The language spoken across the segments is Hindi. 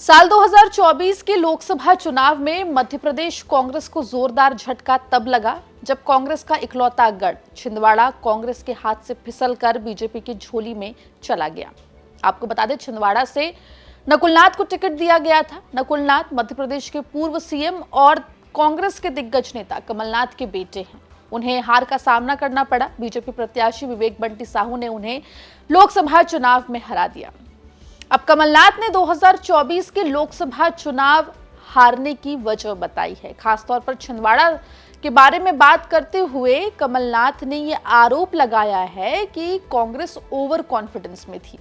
साल 2024 के लोकसभा चुनाव में मध्य प्रदेश कांग्रेस को जोरदार झटका तब लगा जब कांग्रेस का इकलौता गढ़ छिंदवाड़ा कांग्रेस के हाथ से फिसलकर बीजेपी की झोली में चला गया। आपको बता दें, छिंदवाड़ा से नकुलनाथ को टिकट दिया गया था। नकुलनाथ मध्य प्रदेश के पूर्व सीएम और कांग्रेस के दिग्गज नेता कमलनाथ के बेटे हैं। उन्हें हार का सामना करना पड़ा। बीजेपी प्रत्याशी विवेक बंटी साहू ने उन्हें लोकसभा चुनाव में हरा दिया। अब कमलनाथ ने 2024 के लोकसभा चुनाव हारने की वजह बताई है। खासतौर पर छिंदवाड़ा के बारे में बात करते हुए कमलनाथ ने यह आरोप लगाया है कि कांग्रेस ओवर कॉन्फिडेंस में थी।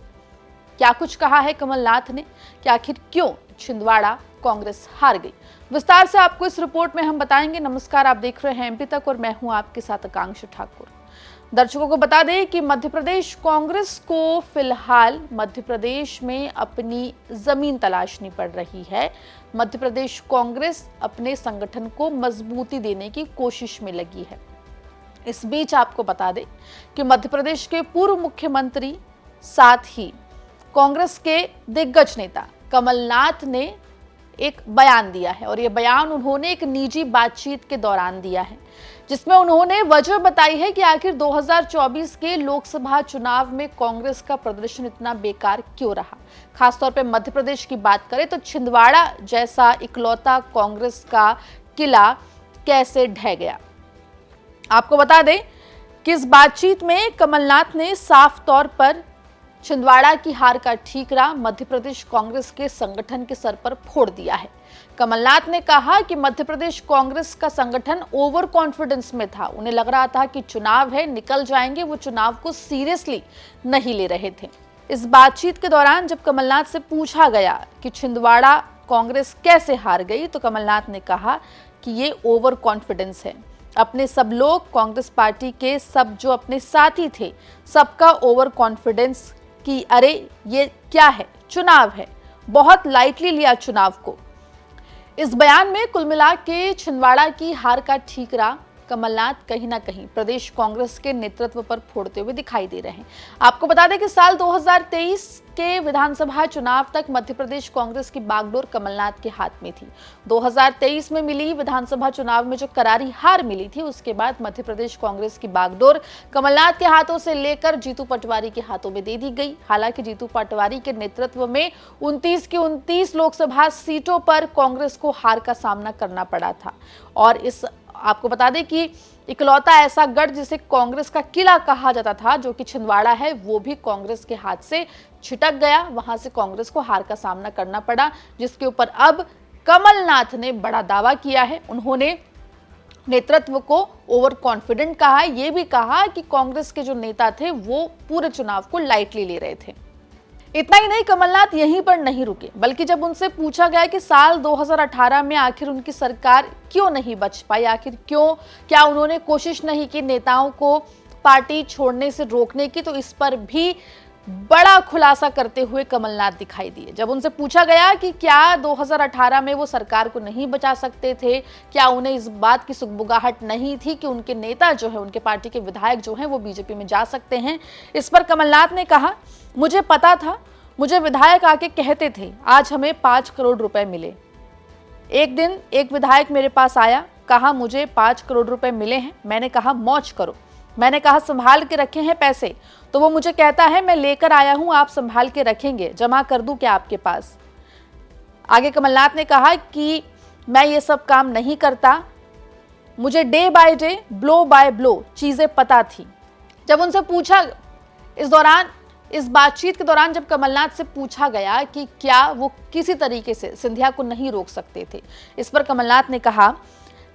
क्या कुछ कहा है कमलनाथ ने कि आखिर क्यों छिंदवाड़ा कांग्रेस हार गई, विस्तार से आपको इस रिपोर्ट में हम बताएंगे। नमस्कार, आप देख रहे हैं एमपी तक और मैं हूं आपके साथ आकांक्षा ठाकुर। दर्शकों को बता दें कि मध्य प्रदेश कांग्रेस को फिलहाल मध्य प्रदेश में अपनी जमीन तलाशनी पड़ रही है। मध्य प्रदेश कांग्रेस अपने संगठन को मजबूती देने की कोशिश में लगी है। इस बीच आपको बता दें कि मध्य प्रदेश के पूर्व मुख्यमंत्री साथ ही कांग्रेस के दिग्गज नेता कमलनाथ ने एक बयान दिया है और यह बयान उन्होंने एक निजी बातचीत के दौरान दिया है, जिसमें उन्होंने वजह बताई है कि आखिर 2024 के लोकसभा चुनाव में कांग्रेस का प्रदर्शन इतना बेकार क्यों रहा। खासतौर पर मध्य प्रदेश की बात करें तो छिंदवाड़ा जैसा इकलौता कांग्रेस का किला कैसे ढह गया। आपको बता दें कि इस बातचीत में कमलनाथ ने साफ तौर पर छिंदवाड़ा की हार का ठीकरा मध्य प्रदेश कांग्रेस के संगठन के सर पर फोड़ दिया है। कमलनाथ ने कहा कि मध्य प्रदेश कांग्रेस का संगठन ओवर कॉन्फिडेंस में था। उन्हें लग रहा था कि चुनाव है, निकल जाएंगे। वो चुनाव को सीरियसली नहीं ले रहे थे। इस बातचीत के दौरान जब कमलनाथ से पूछा गया कि छिंदवाड़ा कांग्रेस कैसे हार गई, तो कमलनाथ ने कहा कि ये ओवर कॉन्फिडेंस है। अपने सब लोग, कांग्रेस पार्टी के सब जो अपने साथी थे, सबका ओवर कॉन्फिडेंस कि अरे ये क्या है, चुनाव है, बहुत लाइटली लिया चुनाव को। इस बयान में कुल मिला के छिंदवाड़ा की हार का ठीकरा कमलनाथ कहीं ना कहीं प्रदेश कांग्रेस के नेतृत्व पर फोड़ते हुए दिखाई दे रहे हैं। आपको बता दें कि साल 2023 के विधानसभा चुनाव तक मध्य प्रदेश कांग्रेस की बागडोर कमलनाथ के हाथ में थी। 2023 में मिली विधानसभा चुनाव में जो करारी हार मिली थी, उसके बाद मध्य प्रदेश कांग्रेस की बागडोर कमलनाथ के हाथों से लेकर जीतू पटवारी के हाथों में दे दी गई। हालांकि जीतू पटवारी के नेतृत्व में 29 की 29 लोकसभा सीटों पर कांग्रेस को हार का सामना करना पड़ा था। और इस आपको बता दें कि इकलौता ऐसा गढ़ जिसे कांग्रेस का किला कहा जाता था, जो कि छिंदवाड़ा है, वो भी कांग्रेस के हाथ से छिटक गया। वहां से कांग्रेस को हार का सामना करना पड़ा, जिसके ऊपर अब कमलनाथ ने बड़ा दावा किया है। उन्होंने नेतृत्व को ओवर कॉन्फिडेंट कहा है। ये भी कहा कि कांग्रेस के जो नेता थे वो पूरे चुनाव को लाइटली ले रहे थे। इतना ही नहीं, कमलनाथ यहीं पर नहीं रुके, बल्कि जब उनसे पूछा गया कि साल 2018 में आखिर उनकी सरकार क्यों नहीं बच पाई, आखिर क्यों, क्या उन्होंने कोशिश नहीं की नेताओं को पार्टी छोड़ने से रोकने की, तो इस पर भी बड़ा खुलासा करते हुए कमलनाथ दिखाई दिए। जब उनसे पूछा गया कि क्या 2018 में वो सरकार को नहीं बचा सकते थे, क्या उन्हें इस बात की सुगबुगाहट नहीं थी कि उनके नेता जो है, उनके पार्टी के विधायक जो हैं, वो बीजेपी में जा सकते हैं, इस पर कमलनाथ ने कहा, मुझे पता था, मुझे विधायक आके कहते थे आज हमें 5 करोड़ रुपए मिले। एक दिन एक विधायक मेरे पास आया, कहा मुझे 5 करोड़ रुपए मिले हैं। मैंने कहा मौज करो। मैंने कहा संभाल के रखे हैं पैसे, तो वो मुझे कहता है मैं लेकर आया हूं, आप संभाल के रखेंगे, जमा कर दूं क्या आपके पास। आगे कमलनाथ ने कहा कि मैं ये सब काम नहीं करता, मुझे day by day, blow by blow चीजें पता थी। जब उनसे पूछा इस बातचीत के दौरान जब कमलनाथ से पूछा गया कि क्या वो किसी तरीके से सिंधिया को नहीं रोक सकते थे, इस पर कमलनाथ ने कहा,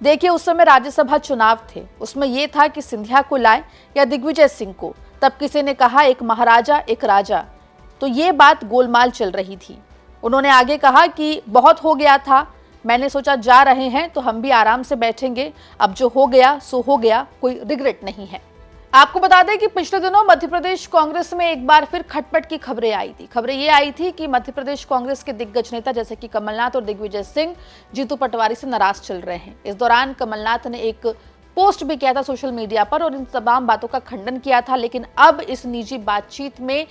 देखिए उस समय राज्यसभा चुनाव थे, उसमें यह था कि सिंधिया को लाए या दिग्विजय सिंह को। तब किसी ने कहा एक महाराजा एक राजा, तो ये बात गोलमाल चल रही थी। उन्होंने आगे कहा कि बहुत हो गया था, मैंने सोचा जा रहे हैं तो हम भी आराम से बैठेंगे, अब जो हो गया सो हो गया, कोई रिग्रेट नहीं है। आपको बता दें कि पिछले दिनों मध्य प्रदेश कांग्रेस में एक बार फिर खटपट की खबरें आई थी। खबरें ये आई थी कि मध्य प्रदेश कांग्रेस के दिग्गज नेता जैसे कि कमलनाथ और दिग्विजय सिंह जीतू पटवारी से नाराज चल रहे हैं। इस दौरान कमलनाथ ने एक पोस्ट भी किया था सोशल मीडिया पर और इन तमाम बातों का खंडन किया था। लेकिन अब इस निजी बातचीत में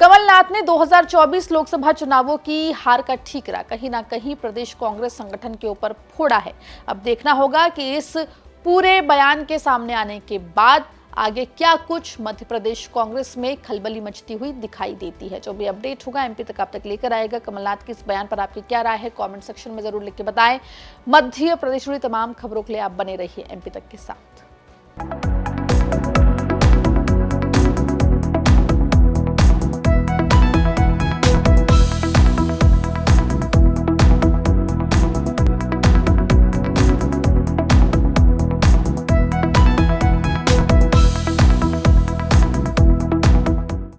कमलनाथ ने 2024 लोकसभा चुनावों की हार का ठीकरा कहीं ना कहीं प्रदेश कांग्रेस संगठन के ऊपर फोड़ा है। अब देखना होगा कि इस पूरे बयान के सामने आने के बाद आगे क्या कुछ मध्य प्रदेश कांग्रेस में खलबली मचती हुई दिखाई देती है। जो भी अपडेट होगा एमपी तक आप तक लेकर आएगा। कमलनाथ के इस बयान पर आपकी क्या राय है, कमेंट सेक्शन में जरूर लिख के बताएं। मध्य प्रदेश जुड़ी तमाम खबरों के लिए आप बने रहिए एमपी तक के साथ।